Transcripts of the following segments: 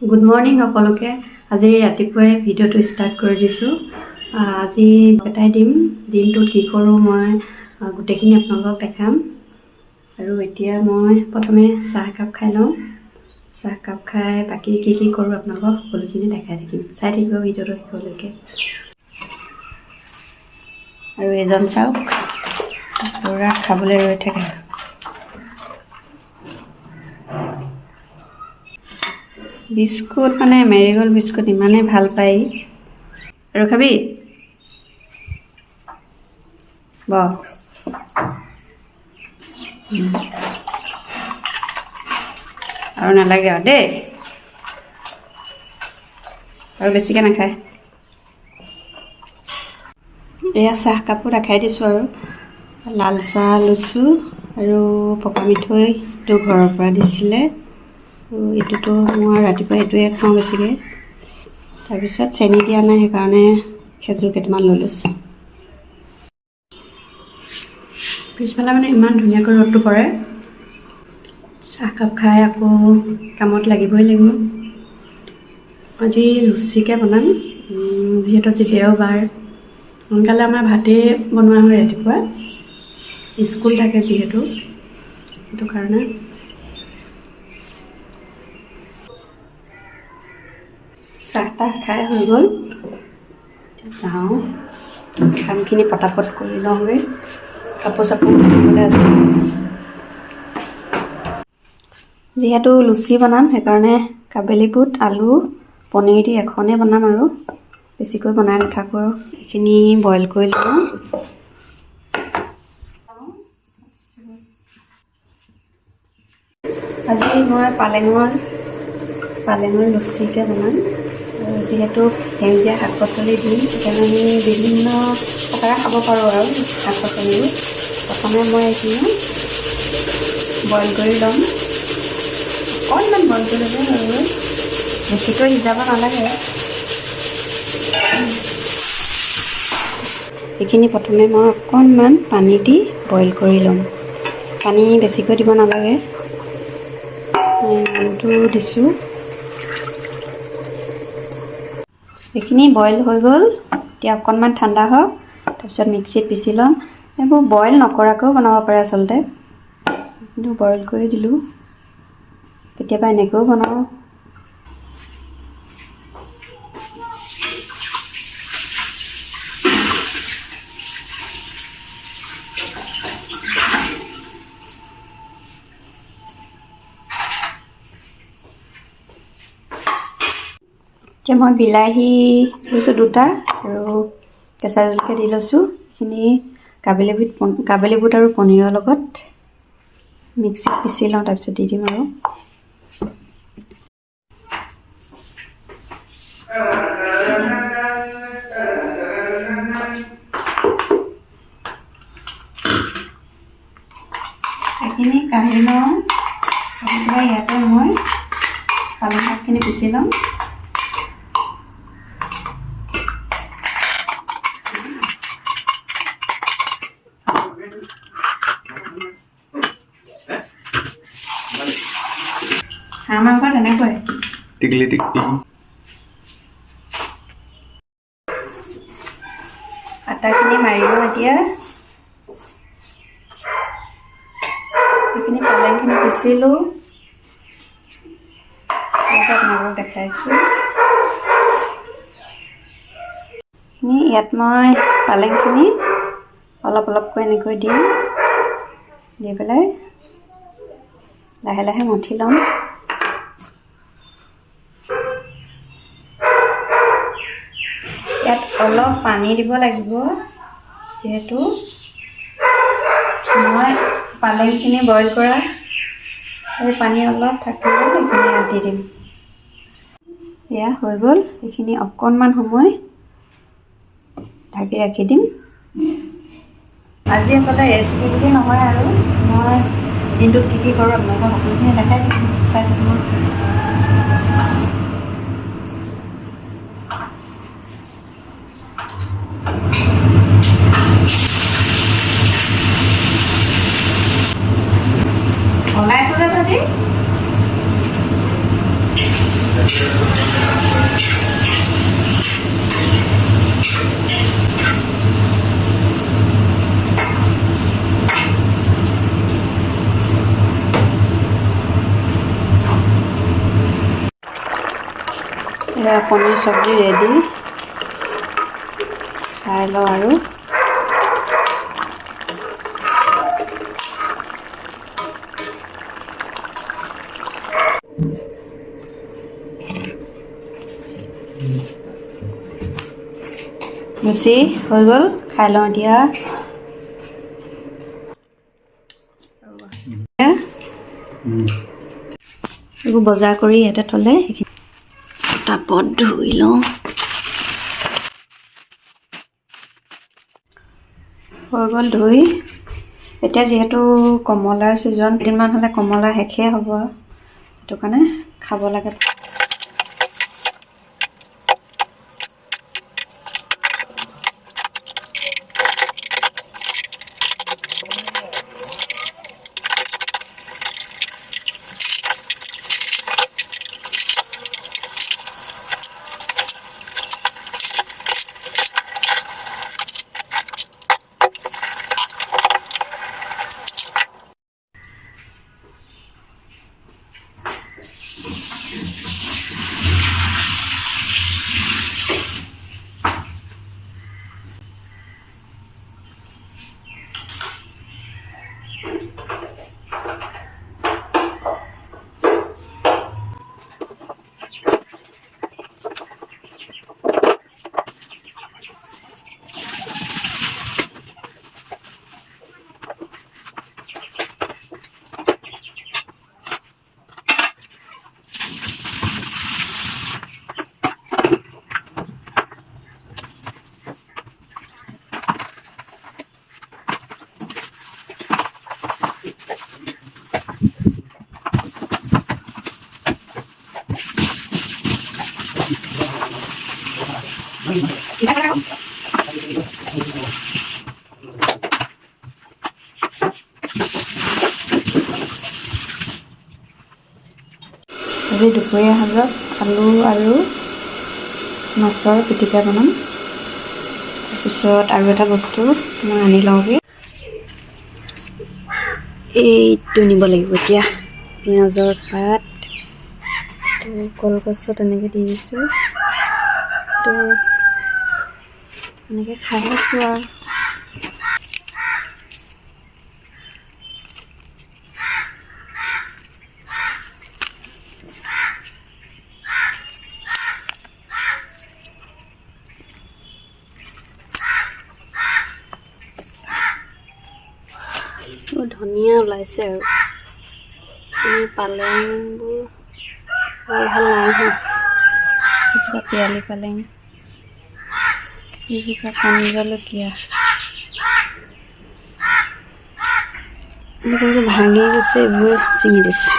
Good morning সকলোকে আজি ৰাতিপুৱাই ভিডিঅ'টো ষ্টাৰ্ট কৰি দিছোঁ। আজি এটাই দিনটোত কি কৰোঁ মই গোটেইখিনি আপোনালোকক দেখাম। আৰু এতিয়া মই প্ৰথমে চাহ কাপ খাই লওঁ। চাহ কাপ খাই বাকী কি কৰোঁ আপোনালোকক সকলোখিনি দেখাই থাকিম। চাই থাকিব ভিডিঅ'টো শেষলৈকে। আৰু এজন চাওক পুৰা খাবলৈ ৰৈ থাকে। বিস্কুট মানে মেৰিগ'ল্ড বিস্কুট ইমানেই ভাল পায় আৰু খাবি আৰু নালাগে আৰু দেই, আৰু বেছিকৈ নাখায়। এয়া চাহ কাপোৰ দেখাই দিছোঁ আৰু লাল চাহ লৈছোঁ আৰু পকা মিঠৈটো ঘৰৰ পৰা দিছিলে। আৰু এইটোতো মই ৰাতিপুৱা এইটোৱে খাওঁ বেছিকৈ। তাৰপিছত চেনি দিয়া নাই, সেইকাৰণে খেজুৰ কেইটামান লৈ লৈছোঁ। পিছফালে মানে ইমান ধুনীয়াকৈ ৰ'দটো পৰে। চাহকাপ খাই আকৌ কামত লাগিবই লাগিব। আজি লুচিকে বনাম, যিহেতু আজি দেওবাৰ। সোনকালে আমাৰ ভাতেই বনোৱা হয় ৰাতিপুৱা, স্কুল থাকে যিহেতু, সেইটো কাৰণে। চাহ তাহ খাই হৈ গ'ল, যাওঁ কামখিনি পটাপট কৰি লওঁগৈ। কাপোৰ চাপোৰ ধুবলৈ আছে। যিহেতু লুচি বনাম সেইকাৰণে কাবেলি বুট আলু পনীৰ দি এখনেই বনাম আৰু বেছিকৈ বনাই নাথাকোঁ। আৰু এইখিনি বইল কৰি লওঁ। আজি মই পালেঙৰ লুচিকে বনাম। যিহেতু সেউজীয়া শাক পাচলি দিম, সেইকাৰণে আমি বিভিন্ন প্ৰকাৰে খাব পাৰোঁ আৰু শাক পাচলিবোৰ। প্ৰথমে মই এইখিনি বইল কৰি ল'ম। অকণমান বইল কৰি ল'লে আৰু বেছিকৈ সিজাব নালাগে। এইখিনি প্ৰথমে মই অকণমান পানী দি বইল কৰি ল'ম। পানী বেছিকৈ দিব নালাগে, ইমানটো দিছোঁ। এইখিনি বইল হৈ গ'ল, এতিয়া অকণমান ঠাণ্ডা হওক, তাৰপিছত মিক্সিত পিচি ল'ম। এইবোৰ বইল নকৰাকৈও বনাব পাৰে আচলতে, কিন্তু বইল কৰি দিলোঁ। কেতিয়াবা এনেকৈও বনাওঁ। এতিয়া মই বিলাহী লৈছোঁ 2টা আৰু কেঁচা জলকীয়া দি লৈছোঁ। এইখিনি কাবেলি বুট আৰু পনীৰৰ লগত মিক্সিত পিচি লওঁ, তাৰপিছত দি দিম আৰু এইখিনি কাঢ়ি লওঁ। ইয়াতে মই পালেং শাকখিনি পিচি ল'ম। হাঁহ মাংস তেনেকৈ টিকলি আটাখিনি মাৰি লওঁ। এতিয়া এইখিনি পালেংখিনি পিচিলোঁ, আপোনালোকক দেখাইছোঁ। ইয়াত মই পালেংখিনি অলপ অলপকৈ এনেকৈ দিম, দি পেলাই লাহে লাহে মঠি ল'ম। ইয়াত অলপ পানী দিব লাগিব, যিহেতু মই পালেংখিনি বইল কৰা এই পানী অলপ থাকিলে এইখিনি ইয়াত দি দিম। এয়া হৈ গ'ল। এইখিনি অকণমান সময় ঢাকি ৰাখি দিম। আজি আচলতে ৰেচিপি বুলি নহয়, আৰু মই দিনটোত কি কৰোঁ আপোনালোকক সকলোখিনি দেখাই দিম। চাই থাকিব। বনাইছোঁ যে তহঁতি পনীৰ চব্জি ৰেডি খাই লওঁ আৰু বেছি হৈ গ'ল খাই লওঁ এতিয়া এইবোৰ বজাৰ কৰি ইয়াতে থ'লে টাবত ধুই লওঁ হৈ গ'ল ধুই এতিয়া যিহেতু কমলাৰ ছিজন কেইদিনমান হ'লে কমলা শেষেই হ'ব সেইটো কাৰণে খাব লাগে আজি দুপৰীয়া সাজত আলু আৰু মাছৰ পিটিকা বনাম তাৰপিছত আৰু এটা বস্তু মই আনি লওঁগৈ এইটো নিব লাগিব এতিয়া পিঁয়াজৰ পাত কলগছত এনেকৈ দি দিছোঁ তো এনেকৈ খাই আছোঁ আৰু ধনিয়া ওলাইছে আৰু পালেংবোৰ বৰ ভাল নাই হোৱা এজোপা পিয়ালি পালেং এজোপা কণ জলকীয়া এনেকৈ ভাঙি গৈছে এইবোৰ ছিঙি দিছোঁ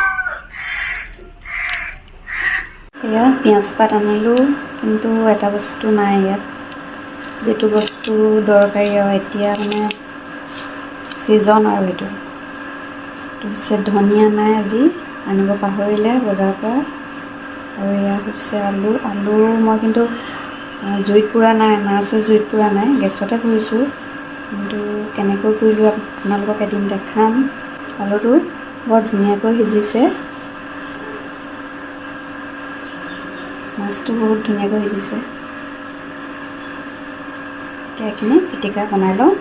এয়া পিঁয়াজ পাত আনিলোঁ কিন্তু এটা বস্তু নাই ইয়াত যিটো বস্তু দৰকাৰী আৰু এতিয়া মানে ছিজন আৰু এইটো তাৰপিছত ধনিয়া নাই আজি আনিব পাহৰিলে বজাৰৰ পৰা আৰু এয়া হৈছে আলু মই কিন্তু জুইত পুৰা নাই মাছৰ জুইত পুৰা নাই গেছতে পুৰিছোঁ কিন্তু কেনেকৈ পুৰিলোঁ আপোনালোকক এদিন দেখাম আলুটো বৰ ধুনীয়াকৈ সিজিছে মাছটো বহুত ধুনীয়াকৈ সিজিছে এতিয়া এইখিনি পিটিকা বনাই লওঁ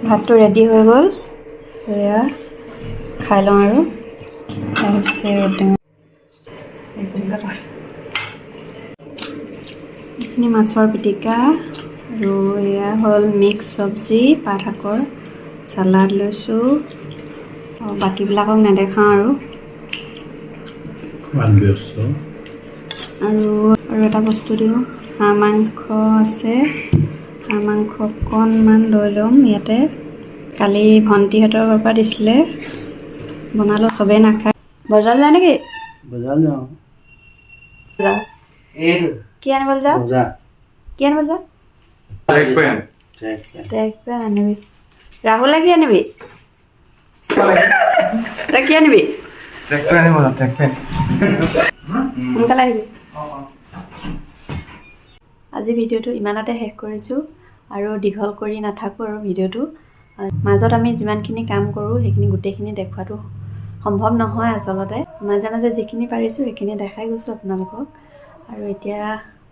ভাতটো ৰেডি হৈ গ'ল এয়া খাই লওঁ আৰু এইখিনি মাছৰ পিটিকা আৰু এয়া হ'ল মিক্স চব্জি পাত শাকৰ চালাড লৈছোঁ আৰু বাকীবিলাকক নেদেখাওঁ আৰু এটা বস্তু দিওঁ হাঁহ মাংস আছে হাঁহ মাংস অকণমান লৈ ল'ম ইয়াতে কালি ভণ্টিহঁতৰ ঘৰৰ পৰা দিছিলে বনালোঁ চবেই নাখায় বজাৰলৈ যায় নেকি কি আনিবলৈ যাওঁ কি আনিবলৈ যাওঁ ট্ৰেক পেণ্ট আনিবি ৰাহুলে কি আনিবি তই কি আনিবি সোনকালে আহিবি। আজি ভিডিঅ'টো ইমানতে শেষ কৰিছোঁ আৰু দীঘল কৰি নাথাকোঁ আৰু ভিডিঅ'টো মাজত আমি যিমানখিনি কাম কৰোঁ সেইখিনি গোটেইখিনি দেখুৱাটো সম্ভৱ নহয় আচলতে মাজে মাজে যিখিনি পাৰিছোঁ সেইখিনি দেখাই গৈছোঁ আপোনালোকক আৰু এতিয়া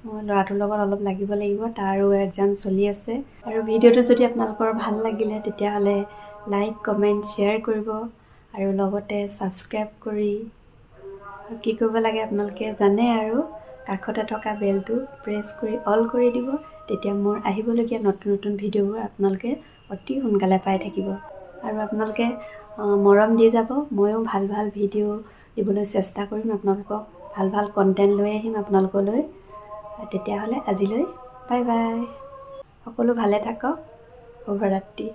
মই ল'ৰাটোৰ লগত অলপ লাগিব তাৰো এক্সাম চলি আছে আৰু ভিডিঅ'টো যদি আপোনালোকৰ ভাল লাগিলে তেতিয়াহ'লে লাইক কমেণ্ট শ্বেয়াৰ কৰিব আৰু লগতে ছাবস্ক্ৰাইব কৰি কি কৰিব লাগে আপোনালোকে জানে আৰু কাষতে থকা বেলটো প্ৰেছ কৰি অল কৰি দিব তেতিয়া মোৰ আহিবলগীয়া নতুন নতুন ভিডিঅ'বোৰ আপোনালোকে অতি সোনকালে পাই থাকিব আৰু আপোনালোকে মৰম দি যাব ময়ো ভাল ভাল ভিডিঅ' দিবলৈ চেষ্টা কৰিম আপোনালোকক ভাল ভাল কণ্টেণ্ট লৈ আহিম আপোনালোকলৈ তেতিয়াহ'লে আজিলৈ বাই বাই সকলো ভালে থাকক শুভৰাত্ৰি